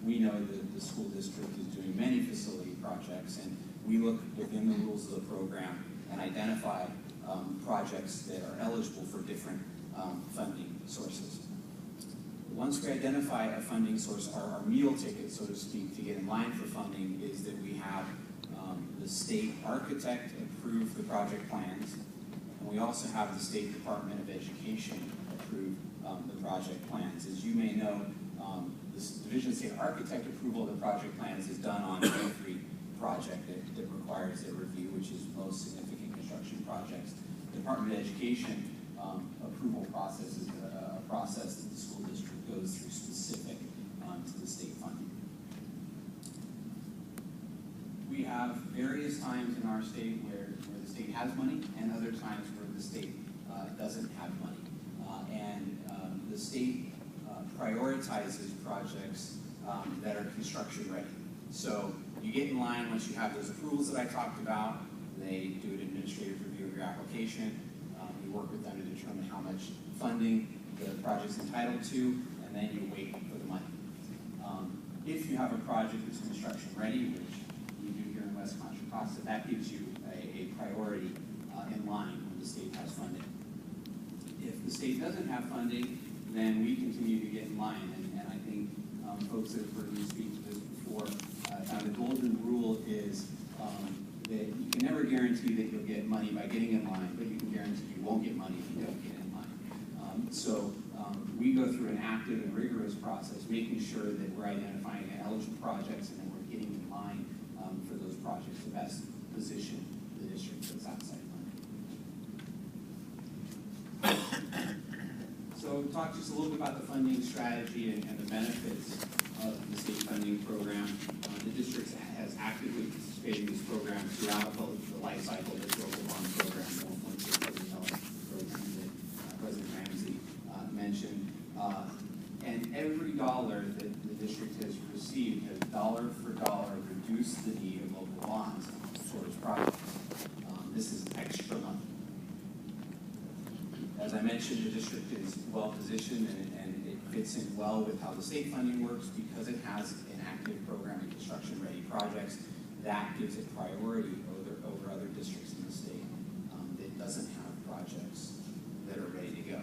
we know that the school district is doing many facility projects, and we look within the rules of the program and identify projects that are eligible for different funding sources. Once we identify a funding source, our meal ticket, so to speak, to get in line for funding is that we have the state architect approve the project plans, and we also have the State Department of Education approve the project plans. As you may know, the Division of State Architect approval of the project plans is done on every project that requires a review, which is most significant construction projects. The Department of Education approval process is a process that the school district goes through specific to the state funding. We have various times in our state where the state has money and other times where the state doesn't have money. The state prioritizes projects that are construction ready. So you get in line once you have those approvals that I talked about. They do an administrative review of your application. You work with them to determine how much funding the project's entitled to, and then you wait for the money. If you have a project that's construction ready, which you do here in West Contra Costa, that gives you a priority in line when the state has funding. If the state doesn't have funding, then we continue to get in line, and I think folks that have heard me speak to this before, the golden rule is that you can never guarantee that you'll get money by getting in line, but you can guarantee you won't get money if you don't get in line. So we go through an active and rigorous process, making sure that we're identifying eligible projects and that we're getting in line for those projects to best position the district that's outside funding. So talk just a little bit about the funding strategy and the benefits of the state funding program. The district has actively participated in this program throughout the life cycle of the local bond program, the $1.6 billion program that President Ramsey mentioned. And every dollar that the district has received has dollar for dollar reduced the need of local bonds for its projects. This is extra money. As I mentioned, the district is well positioned and it fits in well with how the state funding works because it has an active program in construction-ready projects. That gives it priority over other districts in the state that doesn't have projects that are ready to go.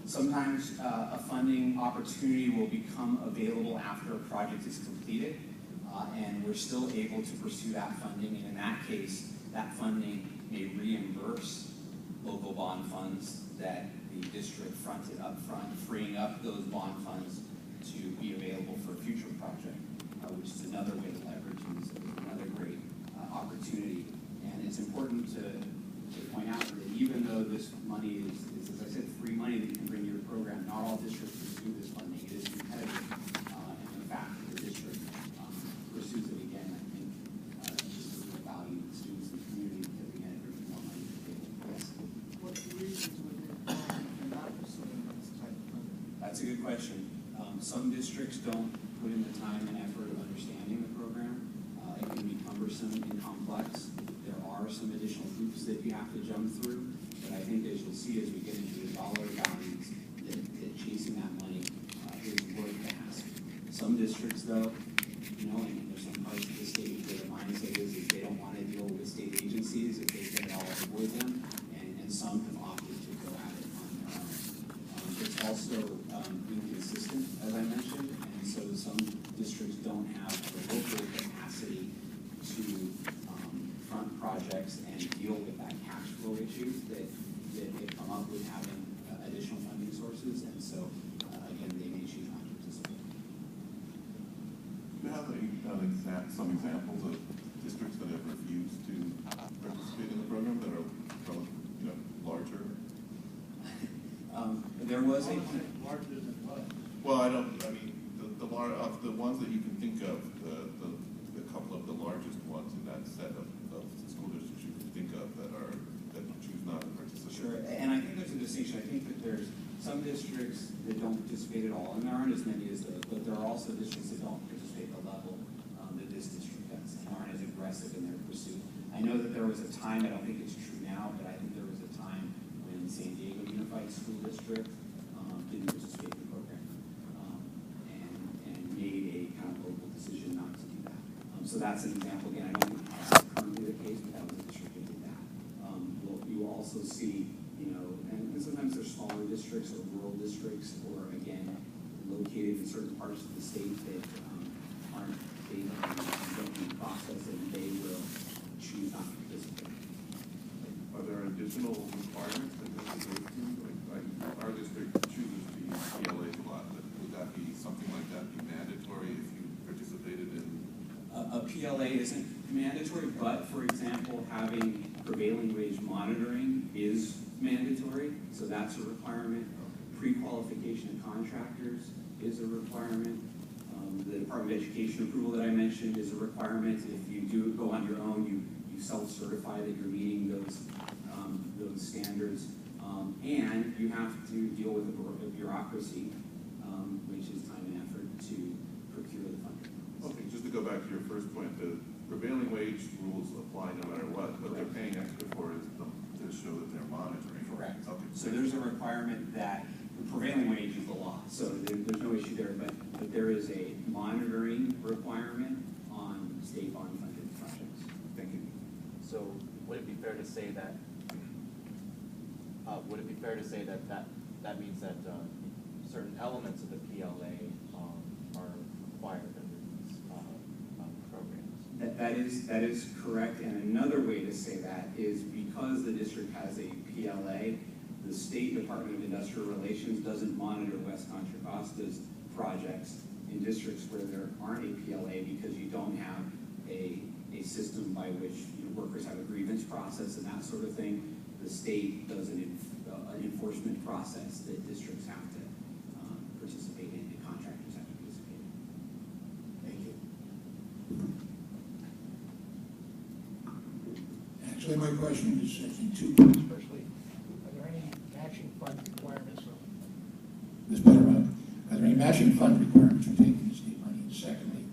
Sometimes a funding opportunity will become available after a project is completed, and we're still able to pursue that funding, and in that case, that funding may reimburse local bond funds that the district fronted up front, freeing up those bond funds to be available for a future project, which is another way to leverage and is another great opportunity. And it's important to point out that even though this money is, as I said, free money that you can bring to your program, not all districts pursue this funding. It is competitive, and the fact that the district pursues it again, I think, just is a value to the students in the community because, again, it brings more money to the table. Yes? What's the reasons for not pursuing this type of funding? That's a good question. Some districts don't put in the time and effort of understanding the program. It can be cumbersome and complex. There are some additional hoops that you have to jump through, but I think as you'll see as we get into the dollar values, that chasing that money is worth the hassle. Some districts, though, and there's some parts of the state where the mindset is they don't want to deal with state agencies if they can all avoid them, and some have opted to go at it on their own. It's also inconsistent, as I mentioned, and so some districts don't have the local capacity to front projects and deal with that cash flow issues that come up with having additional funding sources, and so again, they may choose not to participate. Do you have some examples of districts that have refused to participate in the program that are larger? There was a Larger than what? Well, of the ones that you can think of, the couple of the largest ones in that set of school districts you can think of that choose not to participate. Sure, and I think there's a distinction. I think that there's some districts that don't participate at all, and there aren't as many as those, but there are also districts that don't participate at the level that this district does and aren't as aggressive in their pursuit. I know that there was a time, I don't think it's true now, but I think there was a time when San Diego Unified School District didn't that's an example, again, I don't think that's currently the case, but that was a district that did that. You will also see, and sometimes there's smaller districts or rural districts, or again, located in certain parts of the state that they don't need process, and they will choose not to participate. Are there additional requirements that they have to go through? Like our district chooses to use PLAs a lot, but would that be, something like that be mandatory if you participated in? A PLA isn't mandatory, but for example, having prevailing wage monitoring is mandatory, so that's a requirement. Pre-qualification of contractors is a requirement. The Department of Education approval that I mentioned is a requirement. If you do go on your own, you self-certify that you're meeting those standards. And you have to deal with the bureaucracy, which is time and effort to procure the funding. Okay, just to go back to your first point, the prevailing wage rules apply no matter what they're paying extra for is to show that they're monitoring. Correct. Okay. So there's a requirement that the prevailing wage is the law, so there's no issue there, but there is a monitoring requirement on state bond funded projects. Thank you. So would it be fair to say that, that means that certain elements of the PLA are required under these programs? That is correct, and another way to say that is because the district has a PLA, the State Department of Industrial Relations doesn't monitor West Contra Costa's projects in districts where there aren't a PLA, because you don't have a system by which workers have a grievance process and that sort of thing. The state does an enforcement process that districts have to participate in, and contractors have to participate in. Thank you. Actually, my question is in two parts. Firstly, are there any matching fund requirements? Ms. Buttermilk, are there any matching fund requirements for taking the state money? And secondly,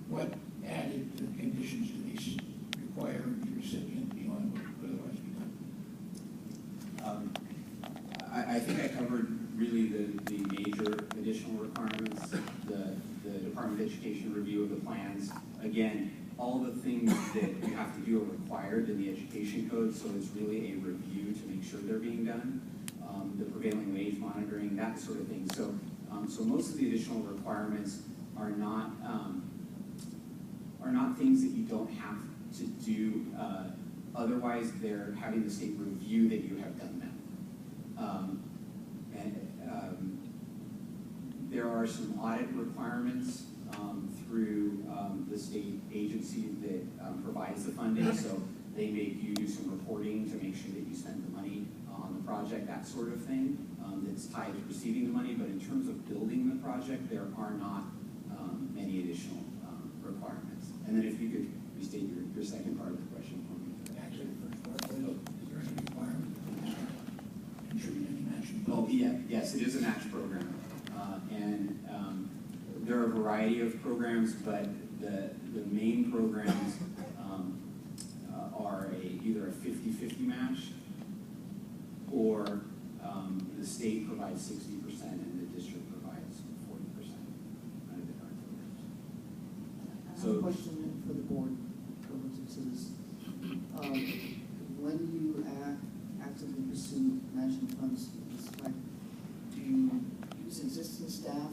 what added conditions do these require the recipient beyond what would otherwise be done? I think I covered really the major additional requirements, the Department of Education review of the plans. Again, all the things that you have to do are required in the education code, so it's really a review to make sure they're being done. The prevailing wage monitoring, that sort of thing. So most of the additional requirements are not things that you don't have to do. Otherwise, they're having the state review that you have done them. There are some audit requirements through the state agency that provides the funding, so they make you do some reporting to make sure that you spend the money on the project, that sort of thing, that's tied to receiving the money. But in terms of building the project, there are not many additional requirements. And then if you could restate your second part of the question for me. Actually, the first part was, is there any requirement for the district to contribute any matching funds? Oh, yeah, yes, it is a match program. There are a variety of programs, but the main programs are either a 50-50 match, or the state provides 60% and the district provides 40% under the current programs. I have So- a question for the board, government citizens. When you actively pursue matching funds, do you use existing staff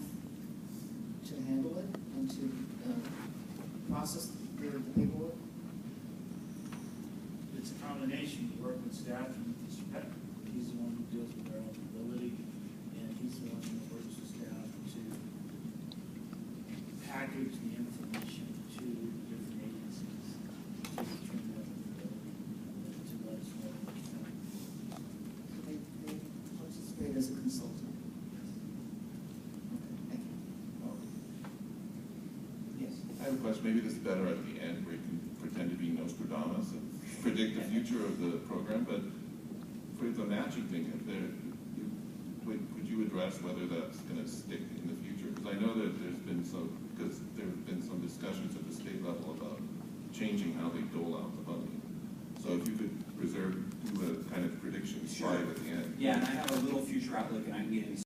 to handle it and to process the paperwork? It's a combination, we work with staff and Mr. Peck. He's the one who deals with our eligibility, and he's the one who works with staff to package the information to different agencies to determine eligibility, to let us know what's coming. They participate as a consultant. Okay, thank you. Yes. I have a question, maybe this is better at the end, where you can pretend to be Nostradamus and predict the future of the program, but for the matching thing, would you address whether that's going to stick in the future? Because I know that there have been some discussions at the state level about changing how they dole out the money. So if you could do a kind of prediction slide at the end. Yeah, and I have a little future outlook, and I can get into